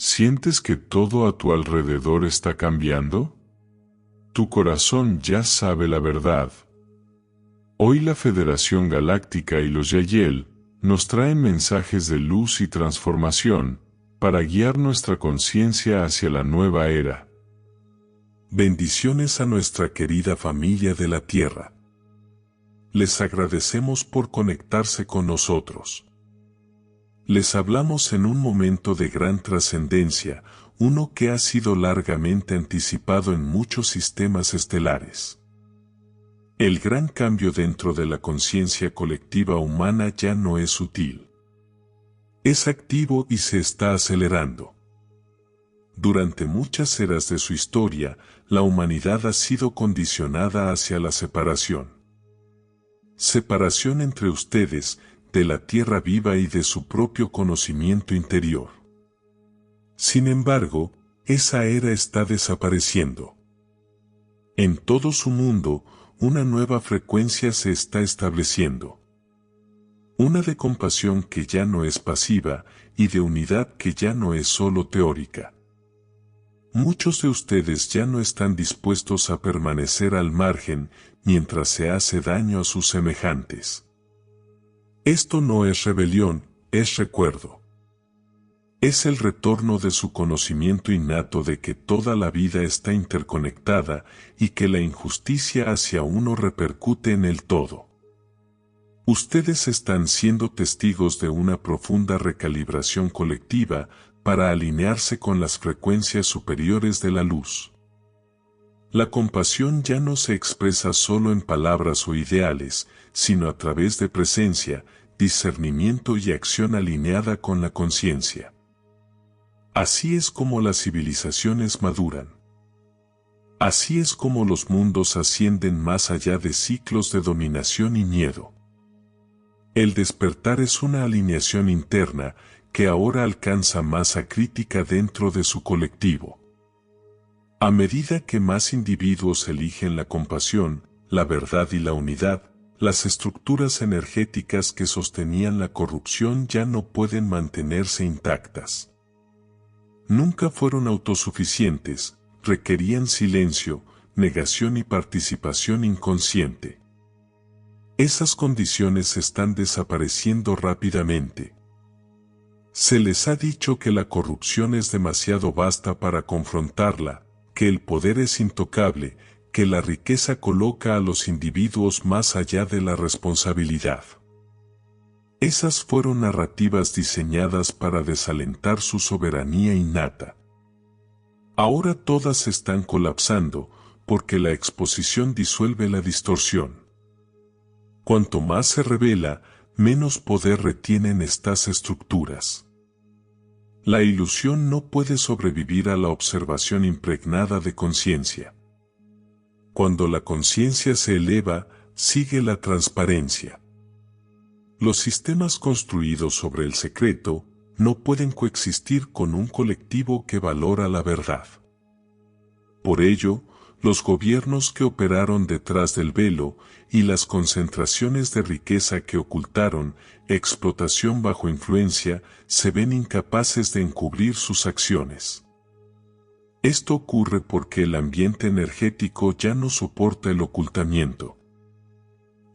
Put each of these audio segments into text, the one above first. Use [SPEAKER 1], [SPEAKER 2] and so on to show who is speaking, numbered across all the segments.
[SPEAKER 1] ¿Sientes que todo a tu alrededor está cambiando? Tu corazón ya sabe la verdad. Hoy la Federación Galáctica y los Yael nos traen mensajes de luz y transformación para guiar nuestra conciencia hacia la nueva era.
[SPEAKER 2] Bendiciones a nuestra querida familia de la Tierra. Les agradecemos por conectarse con nosotros. Les hablamos en un momento de gran trascendencia, uno que ha sido largamente anticipado en muchos sistemas estelares. El gran cambio dentro de la conciencia colectiva humana ya no es sutil. Es activo y se está acelerando. Durante muchas eras de su historia, la humanidad ha sido condicionada hacia la separación. Separación entre ustedes, de la tierra viva y de su propio conocimiento interior. Sin embargo, esa era está desapareciendo. En todo su mundo, una nueva frecuencia se está estableciendo. Una de compasión que ya no es pasiva y de unidad que ya no es solo teórica. Muchos de ustedes ya no están dispuestos a permanecer al margen mientras se hace daño a sus semejantes. Esto no es rebelión, es recuerdo. Es el retorno de su conocimiento innato de que toda la vida está interconectada y que la injusticia hacia uno repercute en el todo. Ustedes están siendo testigos de una profunda recalibración colectiva para alinearse con las frecuencias superiores de la luz. La compasión ya no se expresa solo en palabras o ideales, sino a través de presencia, discernimiento y acción alineada con la conciencia. Así es como las civilizaciones maduran. Así es como los mundos ascienden más allá de ciclos de dominación y miedo. El despertar es una alineación interna que ahora alcanza masa crítica dentro de su colectivo. A medida que más individuos eligen la compasión, la verdad y la unidad, las estructuras energéticas que sostenían la corrupción ya no pueden mantenerse intactas. Nunca fueron autosuficientes, requerían silencio, negación y participación inconsciente. Esas condiciones están desapareciendo rápidamente. Se les ha dicho que la corrupción es demasiado vasta para confrontarla, que el poder es intocable, que la riqueza coloca a los individuos más allá de la responsabilidad. Esas fueron narrativas diseñadas para desalentar su soberanía innata. Ahora todas están colapsando, porque la exposición disuelve la distorsión. Cuanto más se revela, menos poder retienen estas estructuras. La ilusión no puede sobrevivir a la observación impregnada de conciencia. Cuando la conciencia se eleva, sigue la transparencia. Los sistemas construidos sobre el secreto no pueden coexistir con un colectivo que valora la verdad. Por ello, los gobiernos que operaron detrás del velo y las concentraciones de riqueza que ocultaron, explotación bajo influencia, se ven incapaces de encubrir sus acciones. Esto ocurre porque el ambiente energético ya no soporta el ocultamiento.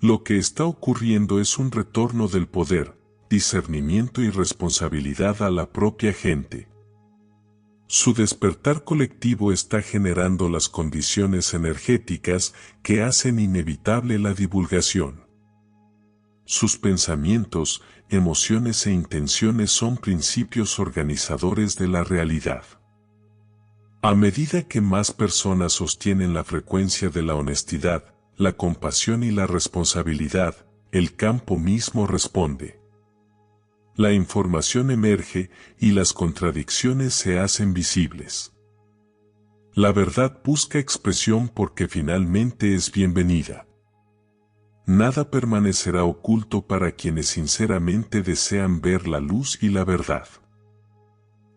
[SPEAKER 2] Lo que está ocurriendo es un retorno del poder, discernimiento y responsabilidad a la propia gente. Su despertar colectivo está generando las condiciones energéticas que hacen inevitable la divulgación. Sus pensamientos, emociones e intenciones son principios organizadores de la realidad. A medida que más personas sostienen la frecuencia de la honestidad, la compasión y la responsabilidad, el campo mismo responde. La información emerge y las contradicciones se hacen visibles. La verdad busca expresión porque finalmente es bienvenida. Nada permanecerá oculto para quienes sinceramente desean ver la luz y la verdad.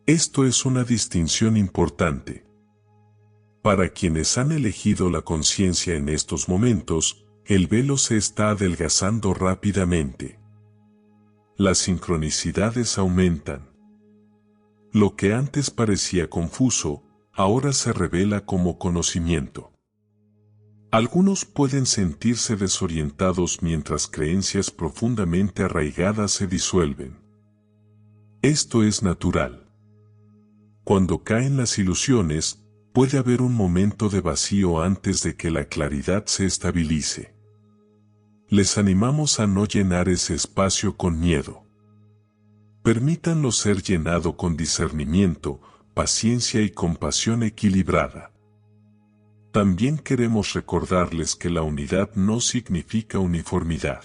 [SPEAKER 2] Esto es una distinción importante. Para quienes han elegido la conciencia en estos momentos, el velo se está adelgazando rápidamente. Las sincronicidades aumentan. Lo que antes parecía confuso, ahora se revela como conocimiento. Algunos pueden sentirse desorientados mientras creencias profundamente arraigadas se disuelven. Esto es natural. Cuando caen las ilusiones, puede haber un momento de vacío antes de que la claridad se estabilice. Les animamos a no llenar ese espacio con miedo. Permítanlo ser llenado con discernimiento, paciencia y compasión equilibrada. También queremos recordarles que la unidad no significa uniformidad.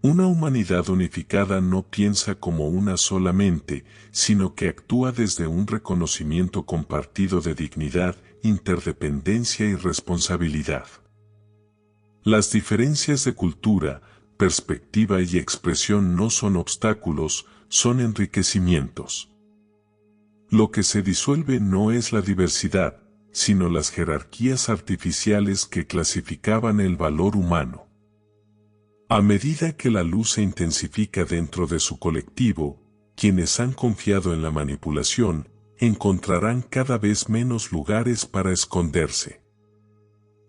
[SPEAKER 2] Una humanidad unificada no piensa como una sola mente, sino que actúa desde un reconocimiento compartido de dignidad, interdependencia y responsabilidad. Las diferencias de cultura, perspectiva y expresión no son obstáculos, son enriquecimientos. Lo que se disuelve no es la diversidad, sino las jerarquías artificiales que clasificaban el valor humano. A medida que la luz se intensifica dentro de su colectivo, quienes han confiado en la manipulación, encontrarán cada vez menos lugares para esconderse.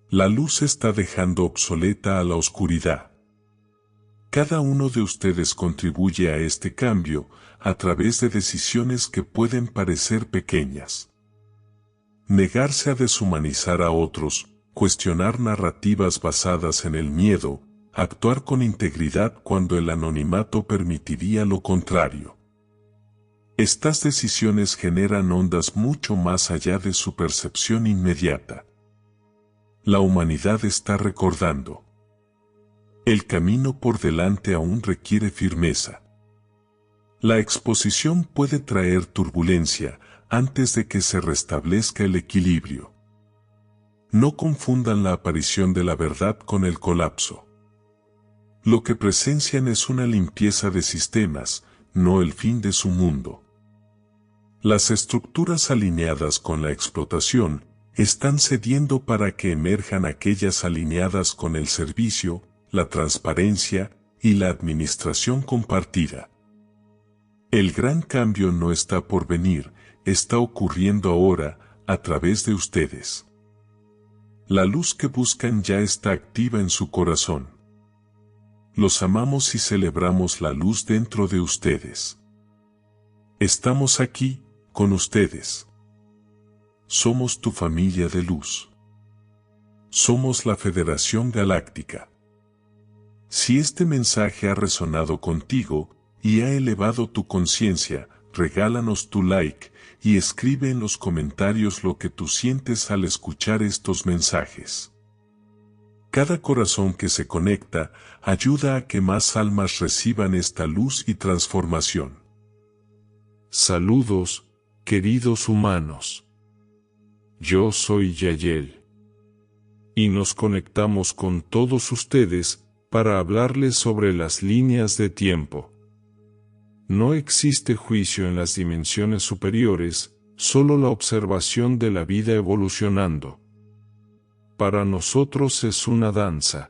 [SPEAKER 2] La luz está dejando obsoleta a la oscuridad. Cada uno de ustedes contribuye a este cambio a través de decisiones que pueden parecer pequeñas. Negarse a deshumanizar a otros, cuestionar narrativas basadas en el miedo, actuar con integridad cuando el anonimato permitiría lo contrario. Estas decisiones generan ondas mucho más allá de su percepción inmediata. La humanidad está recordando. El camino por delante aún requiere firmeza. La exposición puede traer turbulencia antes de que se restablezca el equilibrio. No confundan la aparición de la verdad con el colapso. Lo que presencian es una limpieza de sistemas, no el fin de su mundo. Las estructuras alineadas con la explotación están cediendo para que emerjan aquellas alineadas con el servicio, la transparencia y la administración compartida. El gran cambio no está por venir, está ocurriendo ahora, a través de ustedes. La luz que buscan ya está activa en su corazón. Los amamos y celebramos la luz dentro de ustedes. Estamos aquí, con ustedes. Somos tu familia de luz. Somos la Federación Galáctica. Si este mensaje ha resonado contigo y ha elevado tu conciencia, regálanos tu like y escribe en los comentarios lo que tú sientes al escuchar estos mensajes. Cada corazón que se conecta ayuda a que más almas reciban esta luz y transformación.
[SPEAKER 3] Saludos, queridos humanos. Yo soy Yael. Y nos conectamos con todos ustedes para hablarles sobre las líneas de tiempo. No existe juicio en las dimensiones superiores, solo la observación de la vida evolucionando. Para nosotros es una danza.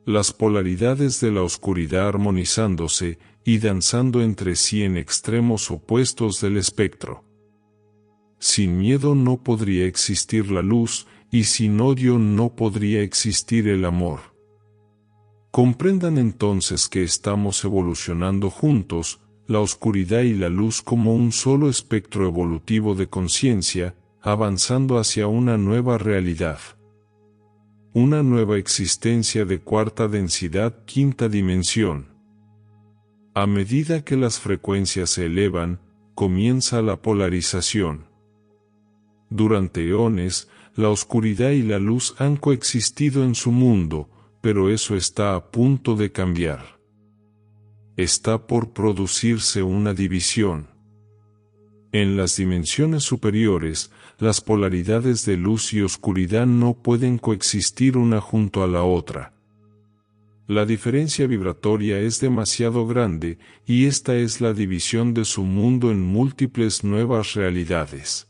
[SPEAKER 3] Las polaridades de la oscuridad armonizándose y danzando entre sí en extremos opuestos del espectro. Sin miedo no podría existir la luz, y sin odio no podría existir el amor. Comprendan entonces que estamos evolucionando juntos, la oscuridad y la luz como un solo espectro evolutivo de conciencia, avanzando hacia una nueva realidad. Una nueva existencia de cuarta densidad, quinta dimensión. A medida que las frecuencias se elevan, comienza la polarización. Durante eones, la oscuridad y la luz han coexistido en su mundo, pero eso está a punto de cambiar. Está por producirse una división. En las dimensiones superiores, las polaridades de luz y oscuridad no pueden coexistir una junto a la otra. La diferencia vibratoria es demasiado grande, y esta es la división de su mundo en múltiples nuevas realidades.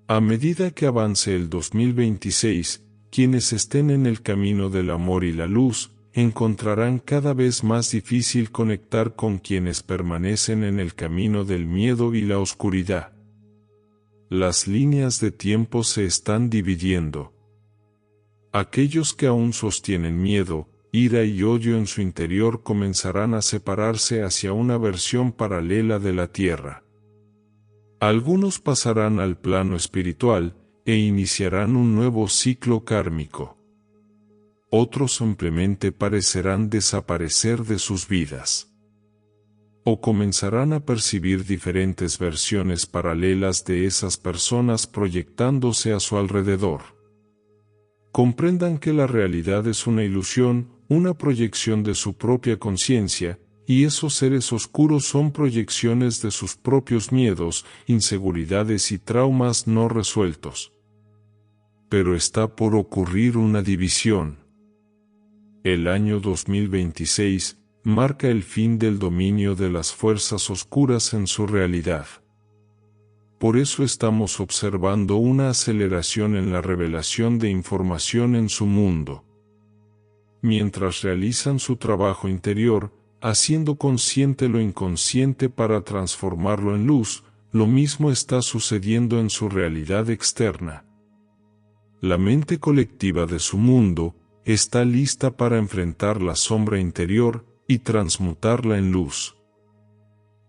[SPEAKER 3] A medida que avance el 2026, quienes estén en el camino del amor y la luz, encontrarán cada vez más difícil conectar con quienes permanecen en el camino del miedo y la oscuridad. Las líneas de tiempo se están dividiendo. Aquellos que aún sostienen miedo, ira y odio en su interior comenzarán a separarse hacia una versión paralela de la Tierra. Algunos pasarán al plano espiritual e iniciarán un nuevo ciclo kármico. Otros simplemente parecerán desaparecer de sus vidas. O comenzarán a percibir diferentes versiones paralelas de esas personas proyectándose a su alrededor. Comprendan que la realidad es una ilusión, una proyección de su propia conciencia, y esos seres oscuros son proyecciones de sus propios miedos, inseguridades y traumas no resueltos. Pero está por ocurrir una división. El año 2026 marca el fin del dominio de las fuerzas oscuras en su realidad. Por eso estamos observando una aceleración en la revelación de información en su mundo. Mientras realizan su trabajo interior, haciendo consciente lo inconsciente para transformarlo en luz, lo mismo está sucediendo en su realidad externa. La mente colectiva de su mundo está lista para enfrentar la sombra interior y transmutarla en luz.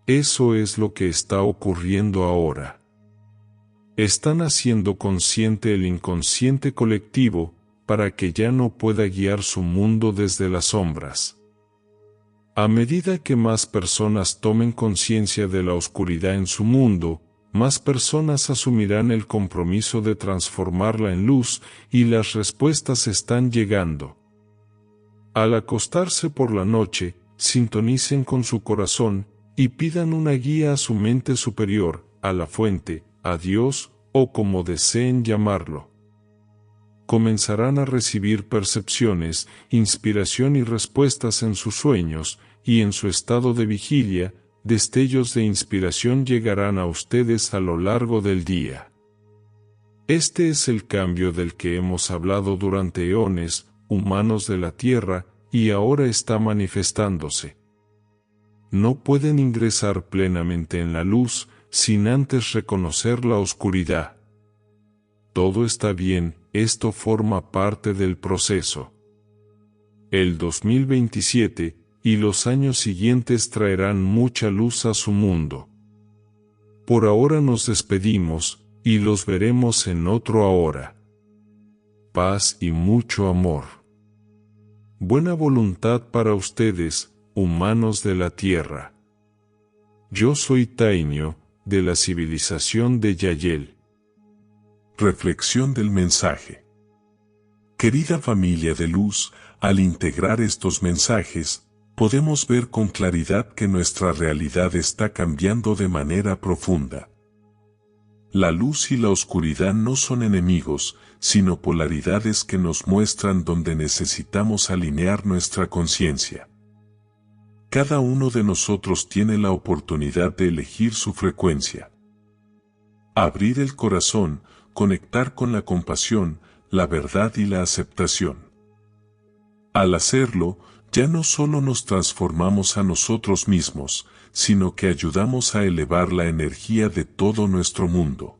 [SPEAKER 3] Eso es lo que está ocurriendo ahora. Están haciendo consciente el inconsciente colectivo para que ya no pueda guiar su mundo desde las sombras. A medida que más personas tomen conciencia de la oscuridad en su mundo, más personas asumirán el compromiso de transformarla en luz y las respuestas están llegando. Al acostarse por la noche, sintonicen con su corazón y pidan una guía a su mente superior, a la fuente, a Dios o como deseen llamarlo. Comenzarán a recibir percepciones, inspiración y respuestas en sus sueños, y en su estado de vigilia, destellos de inspiración llegarán a ustedes a lo largo del día. Este es el cambio del que hemos hablado durante eones, humanos de la Tierra, y ahora está manifestándose. No pueden ingresar plenamente en la luz sin antes reconocer la oscuridad. Todo está bien, esto forma parte del proceso. El 2027 y los años siguientes traerán mucha luz a su mundo. Por ahora nos despedimos, y los veremos en otro ahora. Paz y mucho amor. Buena voluntad para ustedes, humanos de la Tierra. Yo soy Tainio, de la civilización de Yael.
[SPEAKER 2] Reflexión del mensaje. Querida familia de luz, al integrar estos mensajes, podemos ver con claridad que nuestra realidad está cambiando de manera profunda. La luz y la oscuridad no son enemigos, sino polaridades que nos muestran dónde necesitamos alinear nuestra conciencia. Cada uno de nosotros tiene la oportunidad de elegir su frecuencia. Abrir el corazón, conectar con la compasión, la verdad y la aceptación. Al hacerlo, ya no solo nos transformamos a nosotros mismos, sino que ayudamos a elevar la energía de todo nuestro mundo.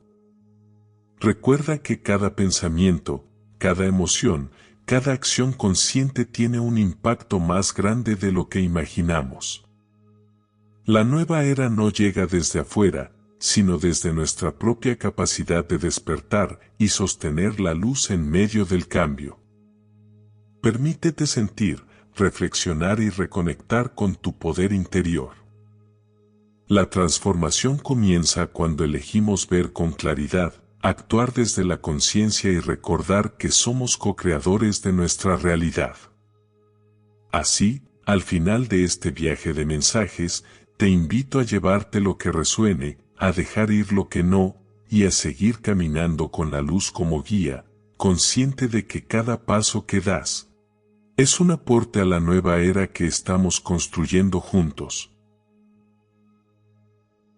[SPEAKER 2] Recuerda que cada pensamiento, cada emoción, cada acción consciente tiene un impacto más grande de lo que imaginamos. La nueva era no llega desde afuera, sino desde nuestra propia capacidad de despertar y sostener la luz en medio del cambio. Permítete sentir, reflexionar y reconectar con tu poder interior. La transformación comienza cuando elegimos ver con claridad, actuar desde la conciencia y recordar que somos co-creadores de nuestra realidad. Así, al final de este viaje de mensajes, te invito a llevarte lo que resuene, a dejar ir lo que no, y a seguir caminando con la luz como guía, consciente de que cada paso que das es un aporte a la nueva era que estamos construyendo juntos.